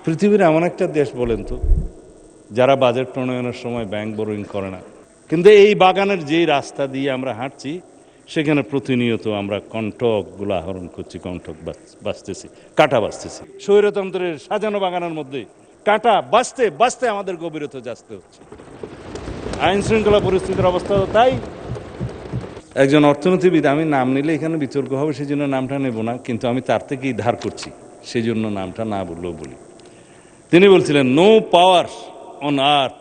পৃথিবীর এমন একটা দেশ বলেন তো যারা বাজেট প্রণয়নের সময় ব্যাংক বোরোইং করে না, কিন্তু এই বাগানের যেই রাস্তা দিয়ে আমরা হাঁটছি সেখানে প্রতিনিয়ত আমরা কণ্ঠকগুলো আহরণ করছি, কণ্ঠক বাঁচতেছি, কাঁটা বাঁচতেছি। স্বৈরতন্ত্রের সাজানো বাগানের মধ্যে কাঁটা বাঁচতে বাঁচতে আমাদের গভীরতা যাচতে হচ্ছে। আইন শৃঙ্খলা পরিস্থিতির অবস্থা তাই। একজন অর্থনীতিবিদ, আমি নাম নিলে এখানে বিতর্ক হবে সেই জন্য নামটা নেব না, কিন্তু আমি তার থেকেই ধার করছি সেই জন্য নামটা না বললেও বলি। তিনি বলছিলেন, no power on earth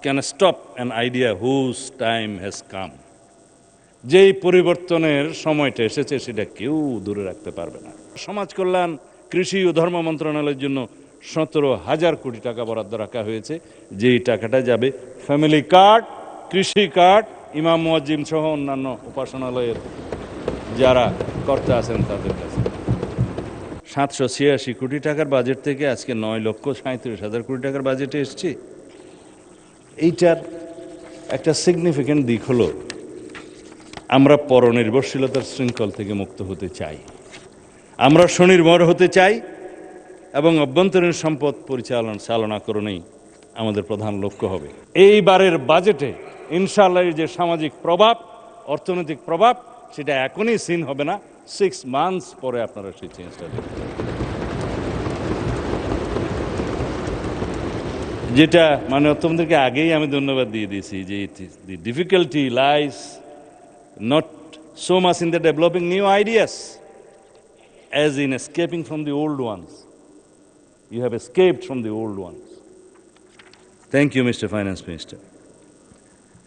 can stop an idea whose time has come. যেই পরিবর্তনের সময়টা এসেছে সেটা কেউ দূরে রাখতে পারবে না। সমাজ কল্যাণ, কৃষি ও ধর্ম মন্ত্রণালয়ের জন্য 17,000 কোটি টাকা বরাদ্দ রাখা হয়েছে। যেই টাকাটা যাবে ফ্যামিলি কার্ড, কৃষি কার্ড, ইমাম মুয়াজ্জিম সহ অন্যান্য উপাসনালয়ের যারা কর্তা আছেন তাদের কাছে। 786 কোটি টাকার বাজেট থেকে আজকে 9,37,000 কোটি টাকার বাজেটে এসছে। এইটার একটা সিগনিফিক্যান্ট দিক হলো আমরা পরনির্ভরশীলতার শৃঙ্খল থেকে মুক্ত হতে চাই, আমরা স্বনির্ভর হতে চাই এবং অভ্যন্তরীণ সম্পদ চালনাকরণেই আমাদের প্রধান লক্ষ্য হবে। এইবারের বাজেটে ইনশাআল্লাহ যে সামাজিক প্রভাব, অর্থনৈতিক প্রভাব, সেটা এখনই সিন হবে না, 6 মান্থস পরে আপনারা সেই চেঞ্জটা দেখবেন। যেটা মানে অর্থমন্ত্রীকে আগেই আমি ধন্যবাদ দিয়ে দিয়েছি যে the difficulty lies not so much in the developing new ideas as in escaping from the old ones. You have escaped from the old ones. Thank you, Mr. Finance Minister.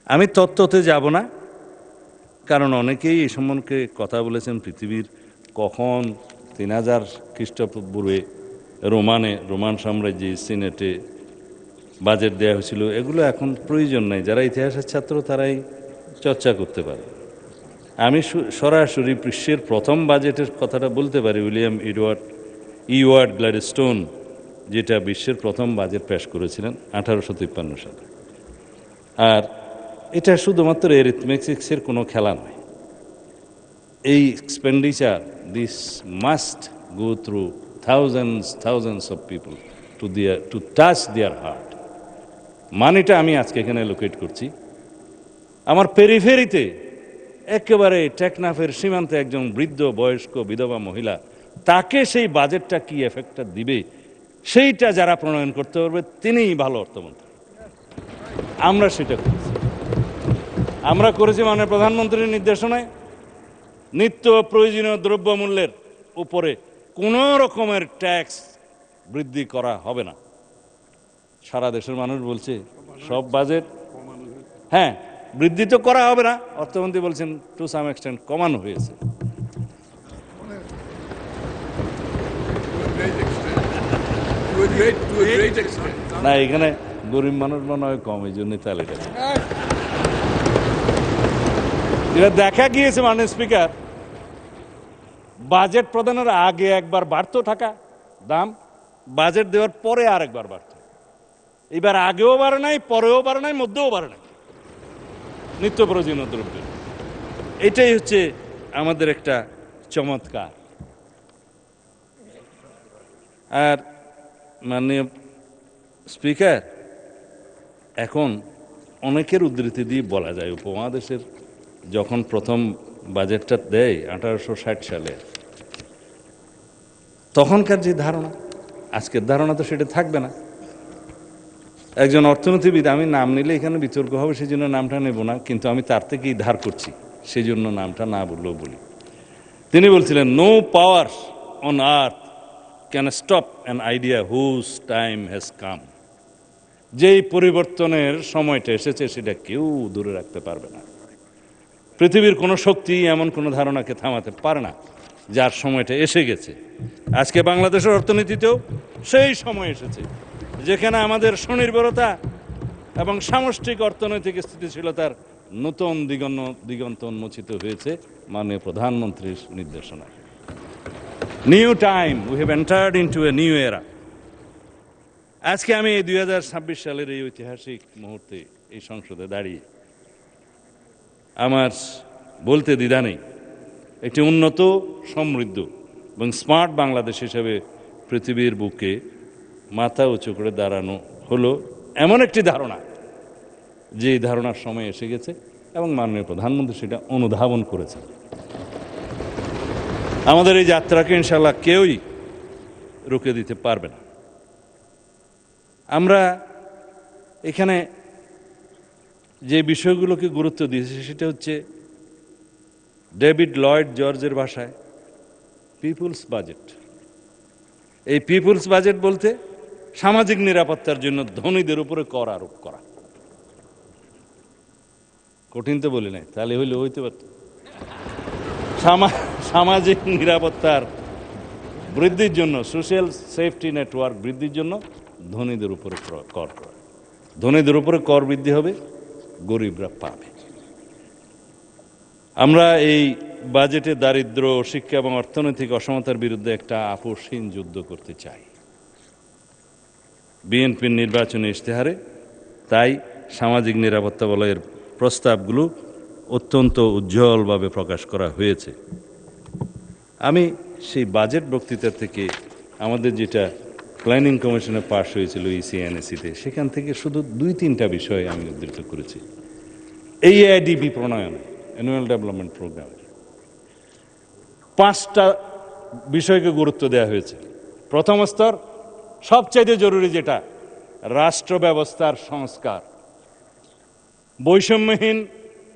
আমি তত্ত্বতে যাব না, কারণ অনেকেই এই সম্বন্ধে কথা বলেছেন। পৃথিবীর কখন 3000 খ্রিস্টপূর্বে রোমান সাম্রাজ্যে সিনেটে বাজেট দেওয়া হয়েছিল, এগুলো এখন প্রয়োজন নাই। যারা ইতিহাসের ছাত্র তারাই চর্চা করতে পারে। আমি সরাসরি বিশ্বের প্রথম বাজেটের কথাটা বলতে পারি। উইলিয়াম ইওয়ার্ড গ্ল্যাডস্টোন যেটা বিশ্বের প্রথম বাজেট পেশ করেছিলেন 1853 সালে। আর এটা শুধুমাত্র এরিথমেটিক্সের কোনো খেলা নয়। এই expenditure this must go through thousands of people to touch their heart. মানিটা আমি আজকে এখানে লোকেট করছি। আমার পেরিফেরিতে একেবারে টেকনাফের সীমান্তে একজন বৃদ্ধ বয়স্ক বিধবা মহিলা, তাকে সেই বাজেটটা কি এফেক্টটা দিবে সেইটা যারা প্রণয়ন করতে পারবে তিনিই ভালো অর্থমন্ত্রী। আমরা সেটা করেছি। আমরা করেছি মাননীয় প্রধানমন্ত্রীর নির্দেশনায় নিত্য প্রয়োজনীয় দ্রব্যমূল্যের উপরে কোনো রকমের ট্যাক্স বৃদ্ধি করা হবে না। সারা দেশের মানুষ বলছে সব বাজেট, হ্যাঁ বৃদ্ধি তো করা হবে না, অর্থমন্ত্রী বলছেন টু সাম এক্সটেন্ট কমানো হয়েছে। না এখানে গরিব মানুষ মনে হয় কম, এই জন্যই তাহলে এটা দেখা গিয়েছে। মাননীয় স্পিকার, বাজেট প্রদানের আগে একবার বাড়তো টাকা দাম, বাজেট দেওয়ার পরে আর একবার বাড়তো। এবার আগেও বাড়ে নাই, পরেও বাড়ে নাই, মধ্যেও বাড়ে নাই নিত্য প্রয়োজনীয় দ্রব্য। এটাই হচ্ছে আমাদের একটা চমৎকার। আর মাননীয় স্পিকার, এখন অনেকের উদ্ধৃতি দিয়ে বলা যায় উপমহাদেশের যখন প্রথম বাজেটটা দেয় 1860 সালে, তখনকার যে ধারণা, আজকের ধারণা তো সেটা থাকবে না। একজন অর্থনীতিবিদ, আমি নাম নিলে এখানে বিতর্ক হবে সেই জন্য নামটা নেব না, কিন্তু আমি তার থেকেই ধার করছি সেই জন্য নামটা না বললেও বলি। তিনি বলছিলেন, no power on earth can stop an idea whose time has come. যেই পরিবর্তনের সময়টা এসেছে সেটা কেউ দূরে রাখতে পারবে না। পৃথিবীর কোনো শক্তি এমন কোনো ধারণাকে থামাতে পারে না যার সময়টা এসে গেছে। আজকে বাংলাদেশের অর্থনীতিতেও সেই সময় এসেছে যেখানে আমাদের স্বনির্ভরতা এবং সামষ্টিক অর্থনৈতিক স্থিতিশীলতার নতুন দিগন্ত উন্মোচিত হয়েছে মাননীয় প্রধানমন্ত্রীর নির্দেশনায়। New time, we have entered into a new এরা। আজকে আমি এই 2026 সালের এই ঐতিহাসিক মুহূর্তে এই সংসদে দাঁড়িয়ে আমার বলতে দ্বিধা নেই, একটি উন্নত, সমৃদ্ধ এবং স্মার্ট বাংলাদেশ হিসেবে পৃথিবীর বুকে মাথা উঁচু করে দাঁড়ানো হলো এমন একটি ধারণা, যে এই ধারণার সময় এসে গেছে এবং মাননীয় প্রধানমন্ত্রী সেটা অনুধাবন করেছেন। আমাদের এই যাত্রাকে ইনশাল্লাহ কেউই রুখে দিতে পারবে না। আমরা এখানে যে বিষয়গুলোকে গুরুত্ব দিয়েছি সেটা হচ্ছে ডেভিড লয়েড জর্জের ভাষায় পিপুলস বাজেট। এই পিপুলস বাজেট বলতে সামাজিক নিরাপত্তার জন্য ধনীদের উপরে কর আরোপ করা। কঠিন তো বলি নাই, তাহলে হইতে পারত। সামাজিক নিরাপত্তার বৃদ্ধির জন্য, সোশ্যাল সেফটি নেটওয়ার্ক বৃদ্ধির জন্য ধনীদের উপরে কর করা। ধনীদের উপরে কর বৃদ্ধি হবে, গরিবরা পাবে। আমরা এই বাজেটে দারিদ্র্য, শিক্ষা এবং অর্থনৈতিক অসমতার বিরুদ্ধে একটা আপোষহীন যুদ্ধ করতে চাই। বিএনপির নির্বাচনী ইশতেহারে তাই সামাজিক নিরাপত্তা বলয়ের প্রস্তাবগুলো অত্যন্ত উজ্জ্বলভাবে প্রকাশ করা হয়েছে। আমি সেই বাজেট বক্তৃতা থেকে আমাদের যেটা প্ল্যানিং কমিশনে পাশ হয়েছিল ইসিএনএসিতে, সেখান থেকে শুধু 2-3টা বিষয় আমি উদ্ধৃত করেছি। এই এআইডিবি প্রণয়নে, অ্যানুয়াল ডেভেলপমেন্ট প্রোগ্রামে 5টা বিষয়কে গুরুত্ব দেওয়া হয়েছে। প্রথম স্তর, সবচাইতে জরুরি যেটা, রাষ্ট্র ব্যবস্থার সংস্কার। বৈষম্যহীন,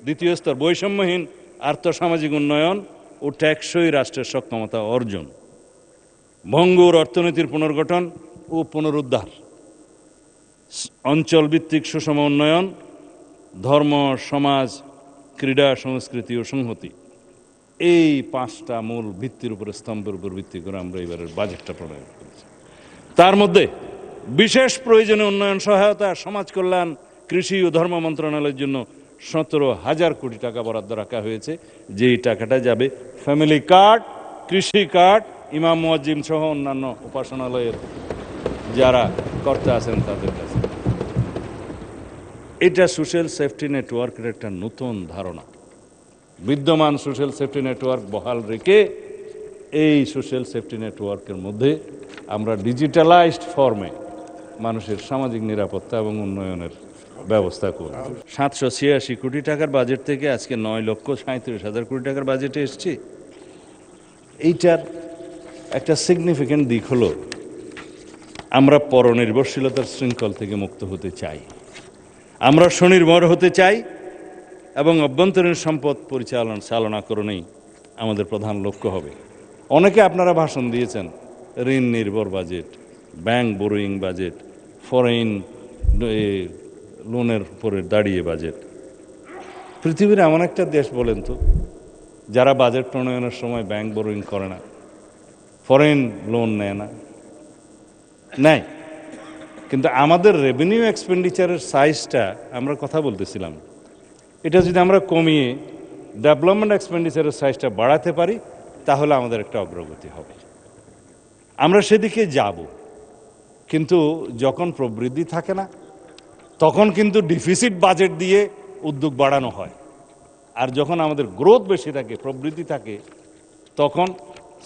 দ্বিতীয় স্তর, বৈষম্যহীন আর্থসামাজিক উন্নয়ন ও টেকসই রাষ্ট্রের সক্ষমতা অর্জন। ভঙ্গুর অর্থনীতির পুনর্গঠন ও পুনরুদ্ধার। অঞ্চলভিত্তিক সুষম উন্নয়ন, ধর্ম, সমাজ, ক্রীড়া, সংস্কৃতি ও সংহতি। এই 5টা মূল ভিত্তির উপরে, স্তম্ভের উপর ভিত্তি করে আমরা এবারের বাজেটটা প্রণয়ন করেছি। তার মধ্যে বিশেষ প্রয়োজনীয় উন্নয়ন সহায়তা, সমাজ কল্যাণ, কৃষি ও ধর্ম মন্ত্রণালয়ের জন্য 17,000 কোটি টাকা বরাদ্দ রাখা হয়েছে। যেই টাকাটা যাবে ফ্যামিলি কার্ড, কৃষি কার্ড, ইমাম মুয়াজ্জিম সহ অন্যান্য উপাসনালয়ের যারা কর্তা আছেন তাদের কাছে। এটা সোশ্যাল সেফটি নেটওয়ার্কের একটা নতুন ধারণা। বিদ্যমান সোশ্যাল সেফটি নেটওয়ার্ক বহাল রেখে এই সোশ্যাল সেফটি নেটওয়ার্কের মধ্যে আমরা ডিজিটালাইজড ফর্মে মানুষের সামাজিক নিরাপত্তা এবং উন্নয়নের ব্যবস্থা করব। 786 কোটি টাকার বাজেট থেকে আজকে 9,37,000 কোটি টাকার বাজেটে এসেছি। এইটার একটা সিগনিফিক্যান্ট দিক হলো আমরা পরনির্ভরশীলতার শৃঙ্খল থেকে মুক্ত হতে চাই, আমরা স্বনির্ভর হতে চাই এবং অভ্যন্তরীণ সম্পদ চালনাকরণেই আমাদের প্রধান লক্ষ্য হবে। অনেকে আপনারা ভাষণ দিয়েছেন ঋণ নির্ভর budget, bank borrowing budget, foreign লোনের উপরে দাঁড়িয়ে বাজেট। পৃথিবীর এমন একটা দেশ বলেন তো যারা বাজেট প্রণয়নের সময় ব্যাংক বোরোয়িং করে না, ফরেন লোন নেয় না? নেয়। কিন্তু আমাদের রেভিনিউ এক্সপেন্ডিচারের সাইজটা, আমরা কথা বলতেছিলাম, এটা যদি আমরা কমিয়ে ডেভেলপমেন্ট এক্সপেন্ডিচারের সাইজটা বাড়াতে পারি তাহলে আমাদের একটা অগ্রগতি হবে। আমরা সেদিকে যাব, কিন্তু যখন প্রবৃদ্ধি থাকে না তখন কিন্তু ডিফিসিট বাজেট দিয়ে উদ্যোগ বাড়ানো হয়, আর যখন আমাদের গ্রোথ বেশি থাকে, প্রবৃদ্ধি থাকে, তখন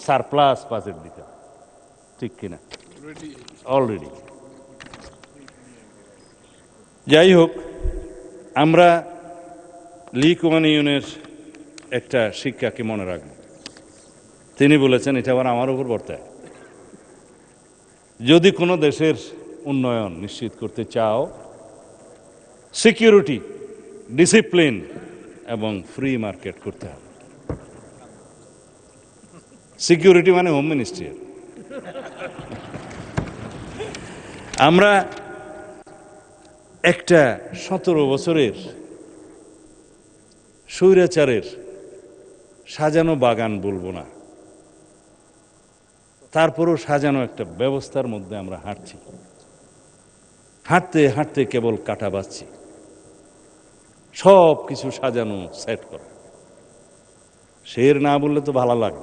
সারপ্লাস বাজেট দিতে হয়। ঠিক কিনা? অলরেডি। যাই হোক, আমরা লি কুয়ান ইউনের একটা শিক্ষাকে মনে রাখব। তিনি বলেছেন, এটা আবার আমার উপর বর্তায়, যদি কোনো দেশের উন্নয়ন নিশ্চিত করতে চাও, সিকিউরিটি, ডিসিপ্লিন এবং ফ্রি মার্কেট করতে হবে। সিকিউরিটি মানে হোম মিনিস্ট্রি। আমরা একটা 17 বছরের স্বৈরাচারের সাজানো বাগান বলবো না, তারপরও সাজানো একটা ব্যবস্থার মধ্যে আমরা হাঁটছি। হাঁটতে হাঁটতে কেবল কাটা বাঁচছি, সব কিছু সাজানো, সেট করা। শের না বললে তো ভালো লাগে।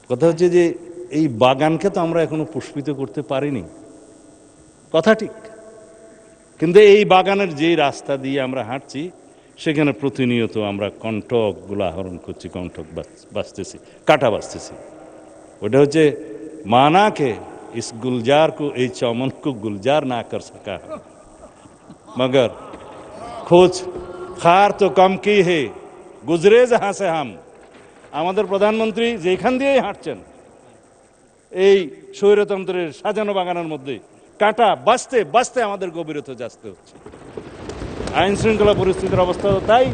কথা হচ্ছে যে এই বাগানকে তো আমরা এখনো পুষ্পিত করতে পারিনি, কথা ঠিক। কিন্তু এই বাগানের যেই রাস্তা দিয়ে আমরা হাঁটছি সেখানে প্রতিনিয়ত আমরা কণ্ঠকগুলো আহরণ করছি, কণ্ঠক বাঁচতেছি, কাটা বাঁচতেছি। ওটা হচ্ছে মানাকে इस गुलजार को इस चमन को गुलजार ना कर सका मगर खोज खार तो कम की है गुजरे जहां से हम আমাদের প্রধানমন্ত্রী যেখান দিয়েই হাঁটছেন এই স্বৈরতন্ত্রের সাজানো বাগানের মধ্যে কাঁটা বাঁচতে বাঁচতে আমাদের গভীরতা যাচ্ছে হচ্ছে আইন শৃঙ্খলা পরিস্থিতির অবস্থাও তাই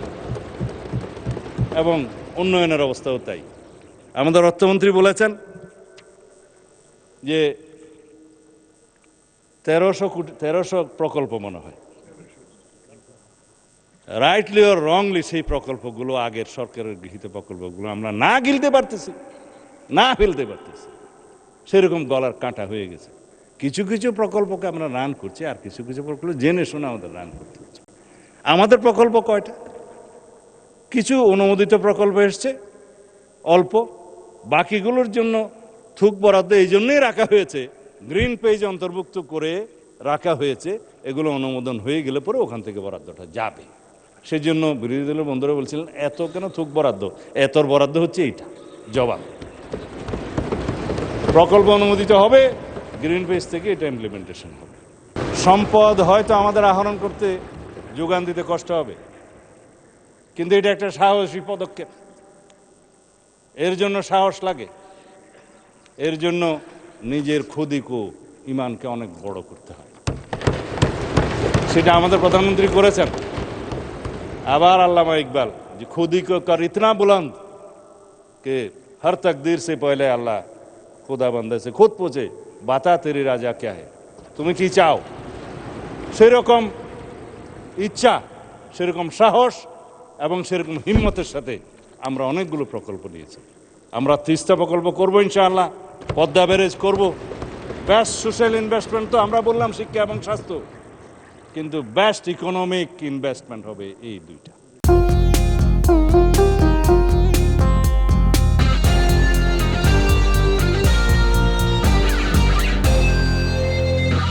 এবং উন্নয়নের অবস্থাও তাই আমাদের অর্থমন্ত্রী বলেছেন যে 1300 প্রকল্প মনে হয় রাইটলি অর রংলি সেই প্রকল্পগুলো আগের সরকারের গৃহীত প্রকল্পগুলো আমরা না গিলতে পারতেছি না ফেলতে পারতেছি সেরকম গলার কাঁটা হয়ে গেছে কিছু কিছু প্রকল্পকে আমরা রান করছি আর কিছু কিছু প্রকল্প জেনে শুনে আমাদের রান করতে হচ্ছে আমাদের প্রকল্প কয়টা কিছু অনুমোদিত প্রকল্প এসছে অল্প বাকিগুলোর জন্য থুক বরাদ্দ এই জন্যই রাখা হয়েছে গ্রিন পেজ অন্তর্ভুক্ত করে রাখা হয়েছে এগুলো অনুমোদন হয়ে গেলে পরে ওখান থেকে বরাদ্দটা যাবে সেজন্য বিরোধী দলের বন্ধুরা বলছিলেন এত কেন থুক বরাদ্দ এতর বরাদ্দ হচ্ছে এইটা জবাব প্রকল্প অনুমোদিত হবে গ্রিন পেজ থেকে এটা ইমপ্লিমেন্টেশন হবে সম্পদ হয়তো আমাদের আহরণ করতে যোগান দিতে কষ্ট হবে কিন্তু এটা একটা সাহসী পদক্ষেপ এর জন্য সাহস লাগে এর জন্য নিজের খুদিকো ইমানকে অনেক বড় করতে হয় সেটা আমাদের প্রধানমন্ত্রী করেছেন আবার আল্লামা ইকবাল যে खुदी को कर इतना बुलंद कि हर तकदीर से पहले अल्लाह खुदा बंदे से खुद पूछे बता तेरी राजा क्या है তুমি কি চাও সেরকম ইচ্ছা সেরকম সাহস এবং সেরকম হিম্মতের সাথে আমরা অনেকগুলো প্রকল্প নিয়েছি আমরা তিস্তা প্রকল্প করব ইনশাআল্লাহ পদ্মা ব্যারেজ করব বেস্ট সোশ্যাল ইনভেস্টমেন্ট তো আমরা বললাম শিক্ষা এবং স্বাস্থ্য কিন্তু বেস্ট ইকোনমিক ইনভেস্টমেন্ট হবে এই দুইটা